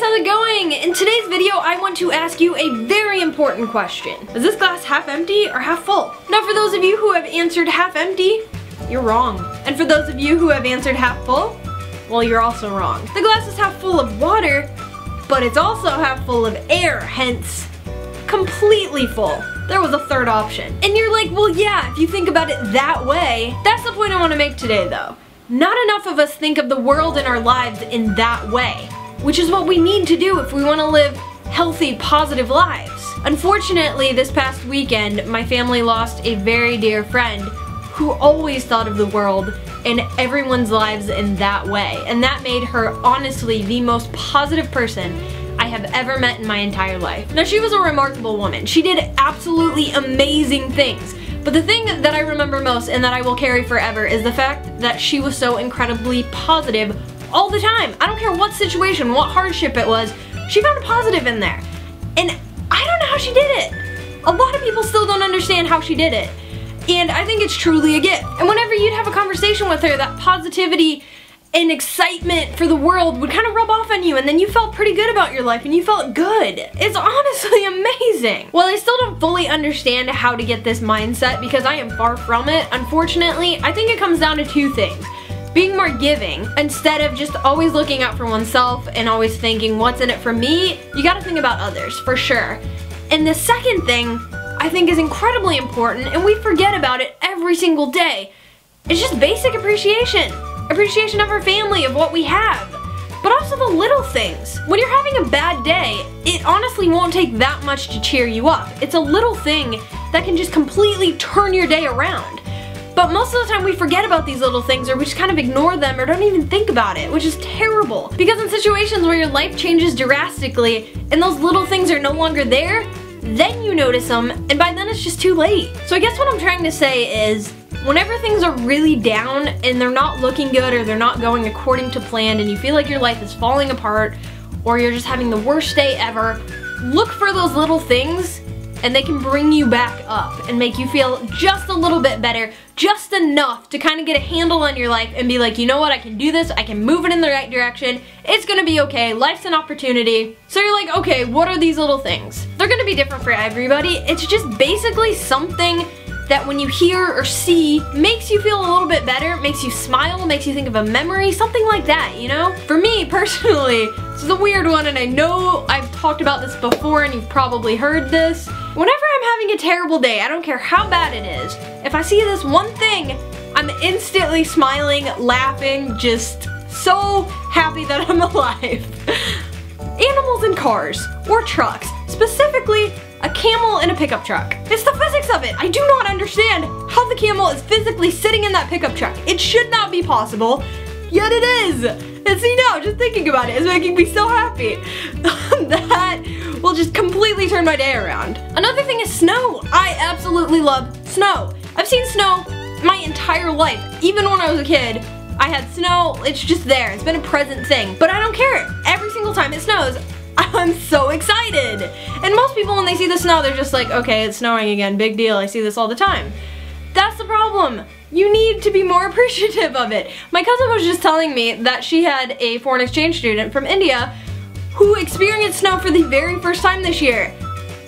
how's it going? In today's video, I want to ask you a very important question. Is this glass half empty or half full? Now, for those of you who have answered half empty, you're wrong. And for those of you who have answered half full, well, you're also wrong. The glass is half full of water, but it's also half full of air, hence completely full. There was a third option. And you're like, well, yeah, if you think about it that way. That's the point I want to make today, though. Not enough of us think of the world and our lives in that way, which is what we need to do if we want to live healthy, positive lives. Unfortunately, this past weekend, my family lost a very dear friend who always thought of the world and everyone's lives in that way. And that made her honestly the most positive person I have ever met in my entire life. Now, she was a remarkable woman. She did absolutely amazing things. But the thing that I remember most and that I will carry forever is the fact that she was so incredibly positive all the time. I don't care what situation, what hardship it was, she found a positive in there. And I don't know how she did it. A lot of people still don't understand how she did it. And I think it's truly a gift. And whenever you'd have a conversation with her, that positivity and excitement for the world would kind of rub off on you, and then you felt pretty good about your life and you felt good. It's honestly amazing. While I still don't fully understand how to get this mindset because I am far from it, unfortunately, I think it comes down to two things. Being more giving, instead of just always looking out for oneself and always thinking what's in it for me, you gotta think about others, for sure. And the second thing I think is incredibly important, and we forget about it every single day, is just basic appreciation. Appreciation of our family, of what we have, but also the little things. When you're having a bad day, it honestly won't take that much to cheer you up. It's a little thing that can just completely turn your day around. But most of the time we forget about these little things, or we just kind of ignore them or don't even think about it, which is terrible. Because in situations where your life changes drastically and those little things are no longer there, then you notice them, and by then it's just too late. So I guess what I'm trying to say is, whenever things are really down and they're not looking good or they're not going according to plan and you feel like your life is falling apart or you're just having the worst day ever, look for those little things and they can bring you back up and make you feel just a little bit better, just enough to kind of get a handle on your life and be like, you know what, I can do this, I can move it in the right direction, it's gonna be okay, life's an opportunity. So you're like, okay, what are these little things? They're gonna be different for everybody. It's just basically something that when you hear or see makes you feel a little bit better, makes you smile, makes you think of a memory, something like that, you know? For me, personally, this is a weird one, and I know I've talked about this before and you've probably heard this. Whenever I'm having a terrible day, I don't care how bad it is, if I see this one thing, I'm instantly smiling, laughing, just so happy that I'm alive. Animals in cars or trucks, specifically a camel in a pickup truck. It's the physics of it. I do not understand how the camel is physically sitting in that pickup truck. It should not be possible, yet it is. And see, now, just thinking about it is making me so happy. That will just completely turn my day around. Another thing is snow. I absolutely love snow. I've seen snow my entire life. Even when I was a kid, I had snow. It's just there. It's been a present thing. But I don't care. Every single time it snows, I'm so excited. And most people, when they see the snow, they're just like, okay, it's snowing again, big deal, I see this all the time. That's the problem. You need to be more appreciative of it. My cousin was just telling me that she had a foreign exchange student from India who experienced snow for the very first time this year.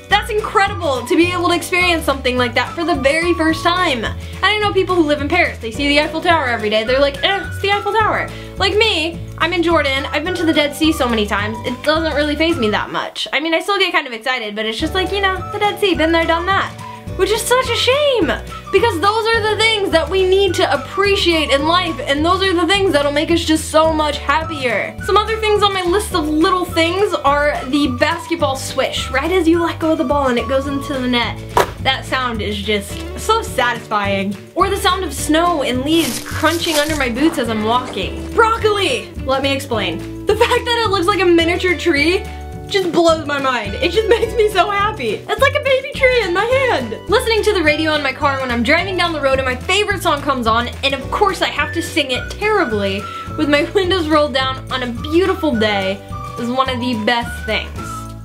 That's incredible to be able to experience something like that for the very first time. And I know people who live in Paris, they see the Eiffel Tower every day, they're like, it's the Eiffel Tower. Like me, I'm in Jordan, I've been to the Dead Sea so many times, it doesn't really faze me that much. I mean, I still get kind of excited, but it's just like, you know, the Dead Sea, been there, done that. Which is such a shame, because those are the things that we need to appreciate in life, and those are the things that'll make us just so much happier. Some other things on my list of little things are the basketball swish, right as you let go of the ball and it goes into the net. That sound is just so satisfying. Or the sound of snow and leaves crunching under my boots as I'm walking. Broccoli! Let me explain. The fact that it looks like a miniature tree just blows my mind. It just makes me so happy. It's like a baby tree in my hand. Listening to the radio in my car when I'm driving down the road and my favorite song comes on, and of course I have to sing it terribly with my windows rolled down on a beautiful day, is one of the best things.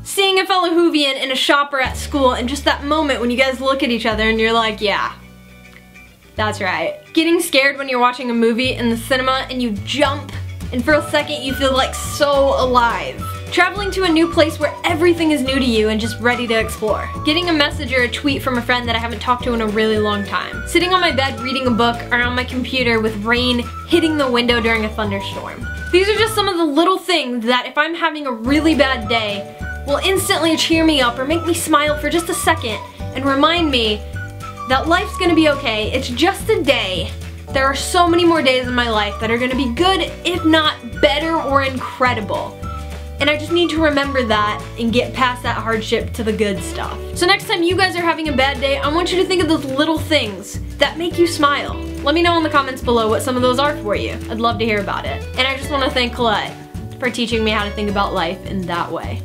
Seeing a fellow Whovian in a shopper at school, and just that moment when you guys look at each other and you're like, yeah, that's right. Getting scared when you're watching a movie in the cinema and you jump, and for a second you feel like so alive. Traveling to a new place where everything is new to you and just ready to explore. Getting a message or a tweet from a friend that I haven't talked to in a really long time. Sitting on my bed reading a book or on my computer with rain hitting the window during a thunderstorm. These are just some of the little things that if I'm having a really bad day will instantly cheer me up or make me smile for just a second and remind me that life's gonna be okay. It's just a day. There are so many more days in my life that are gonna be good, if not better or incredible. And I just need to remember that and get past that hardship to the good stuff. So next time you guys are having a bad day, I want you to think of those little things that make you smile. Let me know in the comments below what some of those are for you. I'd love to hear about it. And I just want to thank Colette for teaching me how to think about life in that way.